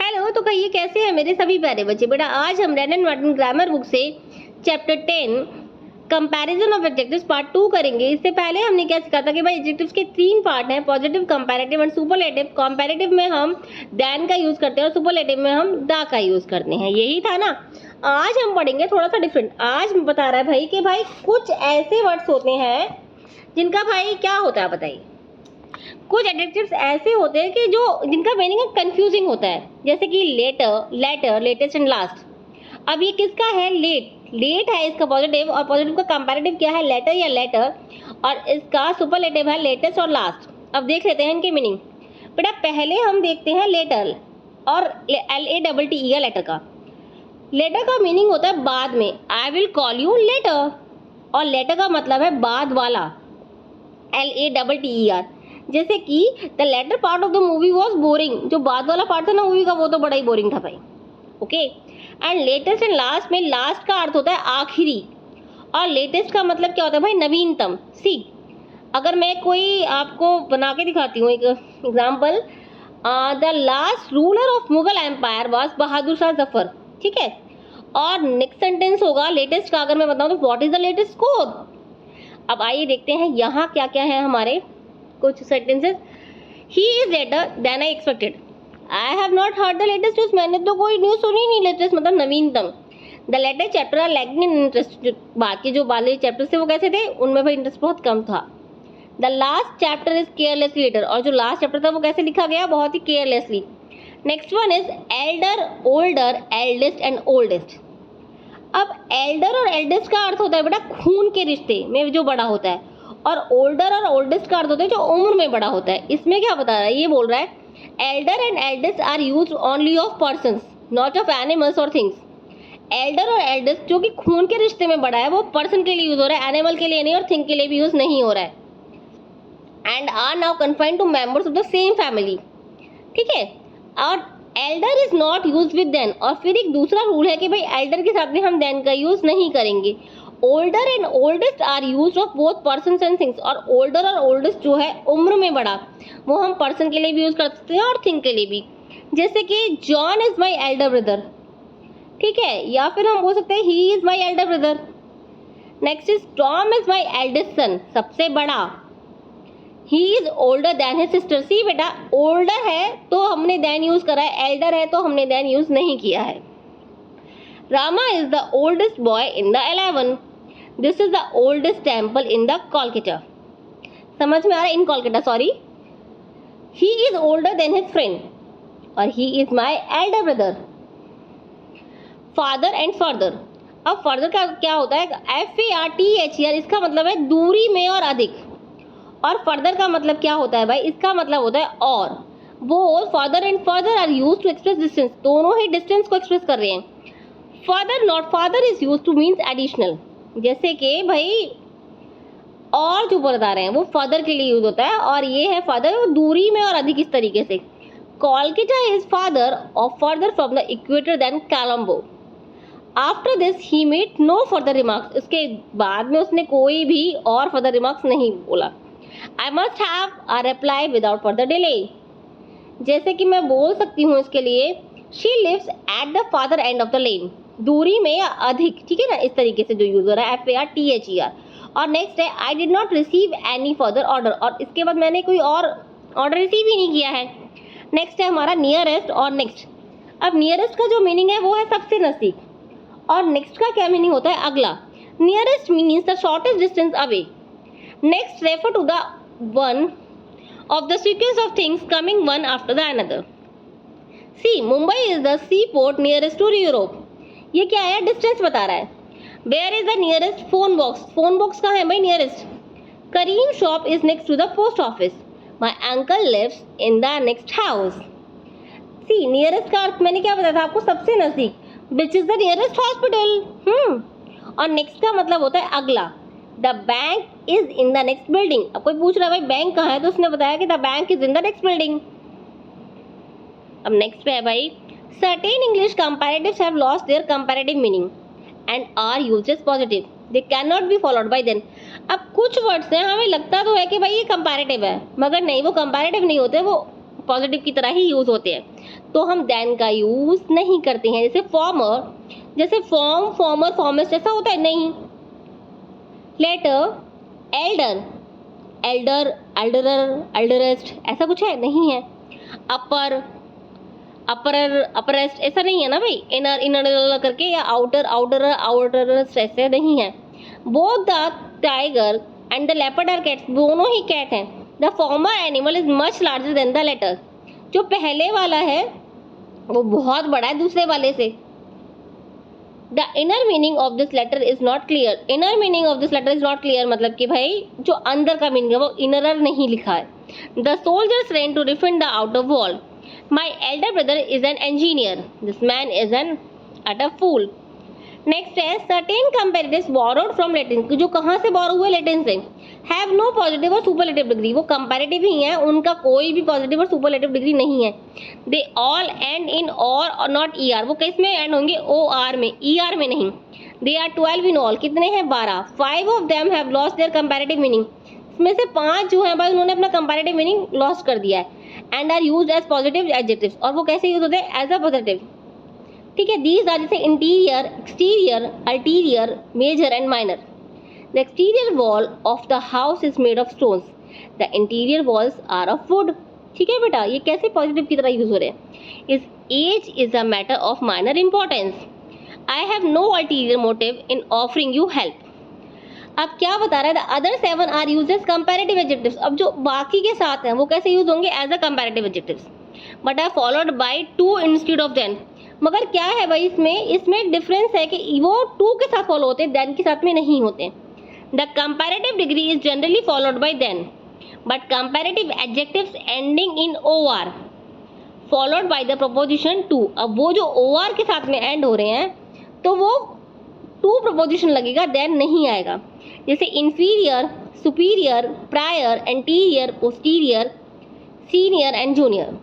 Hello, तो कहिए कैसे हैं मेरे सभी प्यारे बच्चे। बेटा आज हम रैंडम नॉर्टन ग्रामर बुक से chapter 10 comparison of adjectives part 2 करेंगे। इससे पहले हमने क्या सीखा था कि भाई एडजेक्टिव्स के 3 पार्ट हैं, positive, comparative and superlative. Comparative में हम देन का यूज करते हैं और सुपरलेटिव में हम द का यूज करते हैं, यही था ना। आज हम पढ़ेंगे थोड़ा सा डिफरेंट। आज बता रहा है भाई कि भाई कुछ ऐसे वर्ड्स होते हैं जिनका भाई क्या होता है बताइए। कुछ एडजेक्टिव्स ऐसे होते हैं कि जो जिनका मीनिंग कंफ्यूजिंग होता है, जैसे कि letter, letter, latest and last. अब ये किसका है? लेट। लेट है इसका पॉजिटिव, और पॉजिटिव का कंपैरेटिव क्या है? लेटर या लेटर, और इसका सुपरलेटिव है लेटेस्ट और लास्ट। अब देख लेते हैं इनके मीनिंग। बेटा पहले हम देखते हैं लेटर और LATTE का लेटर का। लेटर का मीनिंग होता है बाद में, I will call you later, और लेटर का मतलब है बाद वाला, LATTER। जैसे कि the latter part of the movie was boring, जो बाद वाला पार्ट था ना मूवी का वो तो बड़ा ही बोरिंग था भाई। Okay. And latest and last में लास्ट का अर्थ होता है आखिरी, और लेटेस्ट का मतलब क्या होता है भाई? नवीनतम। सी अगर मैं कोई आपको बना के दिखाती हूँ एक example, the last ruler of Mughal empire was Bahadur Shah Zafar, ठीक है। और नेक्स्ट सेंटेंस होगा लेटेस्ट का, अगर मैं बताऊँ तो what is the latest score. अब आइए देखते हैं यहाँ क्या क्या है हमारे कुछ sentences. He is later than I expected, I have not heard the latest news, मैंने तो कोई न्यूज सुनी नहीं। लेटेस्ट मतलब नवीनतम। The latter chapter are lacking in interest, बाकी जो वाले चैप्टर थे वो कैसे थे? उनमें भाई इंटरेस्ट बहुत कम था। The last chapter is carelessly latter, और जो लास्ट चैप्टर था वो कैसे लिखा गया? बहुत ही carelessly. Next one is elder, older, eldest and oldest. अब एल्डर और एल्डेस्ट का अर्थ होता है बेटा खून के रिश्ते में जो बड़ा होता है, और ओल्डर और ओल्डेस्ट का अर्थ होता है जो उम्र में बड़ा होता है। इसमें क्या बता रहा है? ये बोल रहा है elder and eldest are used only of persons not of animals और थिंग्स। एल्डर और एल्डेस्ट जो कि खून के रिश्ते में बड़ा है वो पर्सन के लिए यूज हो रहा है, एनिमल के लिए नहीं, और थिंग के लिए भी यूज नहीं हो रहा है। And are now confined to members of the same family, ठीक है। और elder is not use with than, और फिर एक दूसरा रूल है कि भाई एल्डर के साथ भी हम देन का यूज नहीं करेंगे। Older and oldest are use of both person and things, और ओल्डर और ओल्डेस्ट जो है उम्र में बड़ा, वो हम पर्सन के लिए भी यूज कर सकते हैं और थिंग के लिए भी। जैसे कि John is my elder brother, ठीक है, या फिर हम बोल सकते हैं he is my elder brother. Next is Tom is my eldest son, सबसे बड़ा। He is older than his sister. See बेटा ओल्डर है तो हमने देन यूज करा है, एल्डर है तो हमने देन यूज नहीं किया है। Rama is the oldest boy in the 11. This is the oldest temple in the Kolkata. समझ में आ रहा है? In Kolkata, sorry. He is older than his friend. और he is my elder brother. Father and further. अब further का क्या होता है? FARTHER, इसका मतलब है दूरी में और अधिक। और further का मतलब क्या होता है भाई? इसका मतलब होता है और। Both father and further are used to express distance. दोनों ही distance को express कर रहे हैं। Further not father is use two means additional, जैसे कि भाई और जो बता रहे हैं वो फादर के लिए यूज होता है, और ये है फादर वो दूरी में और अधिक इस तरीके से। Kolkata is farther of further from the equator than Colombo. After this he made no further remarks, उसके बाद में उसने कोई भी और फर्दर रिमार्क्स नहीं बोला। I must have a reply without further delay, जैसे कि मैं बोल सकती हूँ इसके लिए she lives at the farther end of the lane, दूरी में या अधिक, ठीक है ना, इस तरीके से जो यूज हो रहा है FARTHER। और नेक्स्ट है I did not receive any further order, और इसके बाद मैंने कोई और ऑर्डर रिसीव ही नहीं किया है। नेक्स्ट है हमारा नियरेस्ट और नेक्स्ट। अब नियरेस्ट का जो मीनिंग है वो है सबसे नजदीक, और नेक्स्ट का क्या मीनिंग होता है? अगला। Nearest means the shortest distance away. Next refer to the one of the sequence of things coming one after the another. See Mumbai is the sea port nearest to Europe, ये क्या है? Distance बता रहा है। Where is the nearest phone box, phone box कहाँ है भाई? Nearest. Karim shop is next to the post office, my uncle lives in the next house. See nearest का अर्थ मैंने क्या बताया था आपको? सबसे नजदीक। Which is the nearest hospital. और नेक्स्ट का मतलब होता है अगला। The bank is in the next building. अब कोई पूछ रहा है भाई बैंक कहाँ है, तो उसने बताया कि the bank is in the next building. अब नेक्स्ट पे है भाई certain English comparatives have lost their comparative meaning and are used as positive. They cannot be followed by then. अब कुछ वर्ड्स हैं हमें लगता तो है कि भाई ये कंपैरेटिव है, मगर नहीं, वो कंपैरेटिव नहीं होते, वो पॉजिटिव की तरह ही यूज होते हैं, तो हम देन का यूज नहीं करते हैं। जैसे फॉर्मर, जैसे फॉर्म, फॉर्मर, फॉर्मेस्ट जैसा होता है, नहीं। लेटर, एल्डर, एल्डर, एल्डरर, एल्डरेस्ट, ऐसा कुछ है, नहीं है। अपर, अपरर, अपरेस्ट, ऐसा नहीं है ना भाई, इनर, इनर करके, या आउटर, आउटरर, आउटरस्ट, ऐसे नहीं है। Both the tiger and the leopard are cats, दोनों ही कैट हैं। The former animal is much larger than the latter, जो पहले वाला है वो बहुत बड़ा है दूसरे वाले से। The inner meaning of this letter is not clear, inner meaning of this letter is not clear, मतलब कि भाई जो अंदर का मीनिंग है वो इनरर नहीं लिखा है। The soldiers ran to defend the outer wall. My elder brother is an engineer. This man is an utter fool. Next है सर्टेन कंपेरेटिव्स borrowed from Latin, जो कहाँ से borrow हुए, लेटिन से। हैव नो पॉजिटिव और सुपरलेटिव डिग्री, वो comparative ही है, उनका कोई भी पॉजिटिव और सुपरलेटिव डिग्री नहीं है। दे ऑल एंड इन और नॉट ई आर, वो किस में एंड होंगे, ओ आर में, ई आर में नहीं। दे आर 12 इन ऑल, कितने हैं, 12। 5 of them have lost their comparative meaning, इसमें से 5 जो है भाई उन्होंने अपना कंपैरेटिव मीनिंग लॉस्ट कर दिया है। And are used as positive adjectives, और वो कैसे यूज होते हैं, एज अ पॉजिटिव, ठीक है। दीज आर जैसे interior, exterior, ulterior, major and minor. The exterior wall of the house is made of stones, the interior walls are of wood, ठीक है बेटा। ये कैसे पॉजिटिव की तरह यूज हो रहे हैं। Is as is a matter of minor importance, I have no ulterior motive in offering you help. अब क्या बता रहा है, the other 7 are used as comparative adjectives, अब जो बाकी के 7 हैं वो कैसे यूज होंगे, as a comparative adjectives, but are followed by 2 instead of than. मगर क्या है भाई, इसमें डिफरेंस है कि वो 2 के साथ फॉलो होते हैं, देन के साथ में नहीं होते। The comparative degree is generally followed by than, but comparative adjectives ending in or are followed by the preposition to. अब वो जो ओ आर के साथ में एंड हो रहे हैं तो वो 2 प्रपोजिशन लगेगा, देन नहीं आएगा। जैसे inferior, superior, prior, anterior, posterior, senior and junior.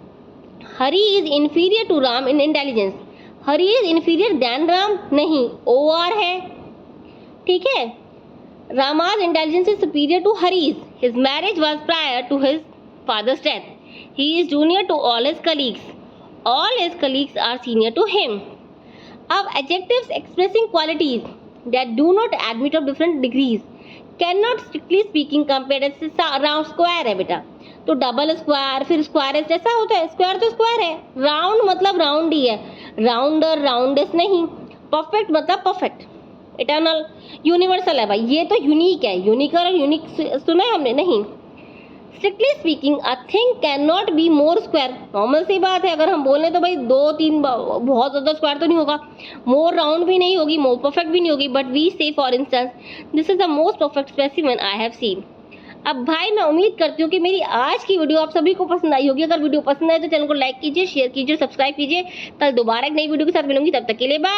Hari is inferior to Ram in intelligence, Hari is inferior than Ram, नहीं, ओ आर है, ठीक है। Rama's intelligence is superior to Hari's, his marriage was prior to his father's death, he is junior to all his colleagues, all his colleagues are senior to him. अब adjectives expressing qualities that do not admit of different degrees can not strictly speaking compared, round square है बेटा, तो double square, फिर square जैसा होता है, square तो square है, राउंड मतलब राउंड ही है, राउंडर, राउंडेस नहीं, परफेक्ट मतलब परफेक्ट, इटर्नल, यूनिवर्सल है भाई, ये तो यूनिक है, यूनिकर और यूनिक सुना है हमने, नहीं। Strictly speaking a thing can not be more square, normal सी बात है, अगर हम बोले तो भाई 2-3 बहुत ज़्यादा स्क्वायर तो नहीं होगा, मोर राउंड भी नहीं होगी, मोर परफेक्ट भी नहीं होगी, बट वी से for instance this is the most perfect specimen I have seen. अब भाई मैं उम्मीद करती हूँ कि मेरी आज की वीडियो आप सभी को पसंद आई होगी। अगर वीडियो पसंद आए तो चैनल को लाइक कीजिए, शेयर कीजिए, सब्सक्राइब कीजिए। कल दोबारा एक नई वीडियो के साथ मिलूंगी, तब तक के लिए बाय।